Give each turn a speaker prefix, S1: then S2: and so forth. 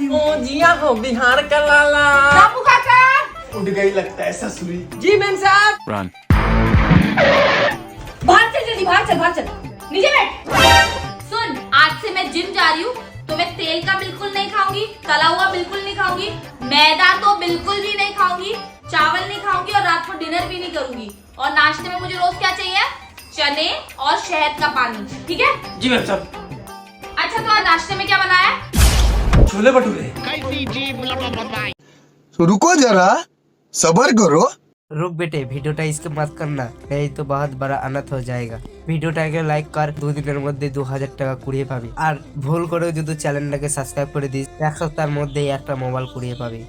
S1: ओ जिया हो बिहार का लाला।
S2: बापू काका
S3: उठ गई लगता है ससुरी।
S1: जी मैम साहब।
S4: Run.
S2: बाहर चल, जल्दी बाहर चल नीचे बैठ। सुन, आज से मैं जिम जा रही हूँ, तो मैं तेल का बिल्कुल नहीं खाऊंगी, तला हुआ बिल्कुल नहीं खाऊंगी, मैदा तो बिल्कुल भी नहीं खाऊंगी, चावल नहीं खाऊंगी और रात को डिनर भी नहीं करूंगी। और नाश्ते में मुझे रोज क्या चाहिए? चने और शहद का पानी, ठीक है?
S3: जी मैम साहब।
S2: अच्छा, तो आज नाश्ते में क्या बनाया है?
S3: छोले भटूरे।
S5: तो रुको जरा, सबर करो।
S6: रुक बेटे, ভিডিওটা স্কিপ मत करना, नहीं तो बहुत बड़ा अनर्थ हो जाएगा। ভিডিওটাকে লাইক কর, 2 দিনের মধ্যে 2000 টাকা কুড়িয়ে পাবি। আর ভুল করে যদি চ্যানেলটাকে সাবস্ক্রাইব করে দিস, এক সপ্তাহের মধ্যেই একটা মোবাইল কুড়িয়ে পাবি।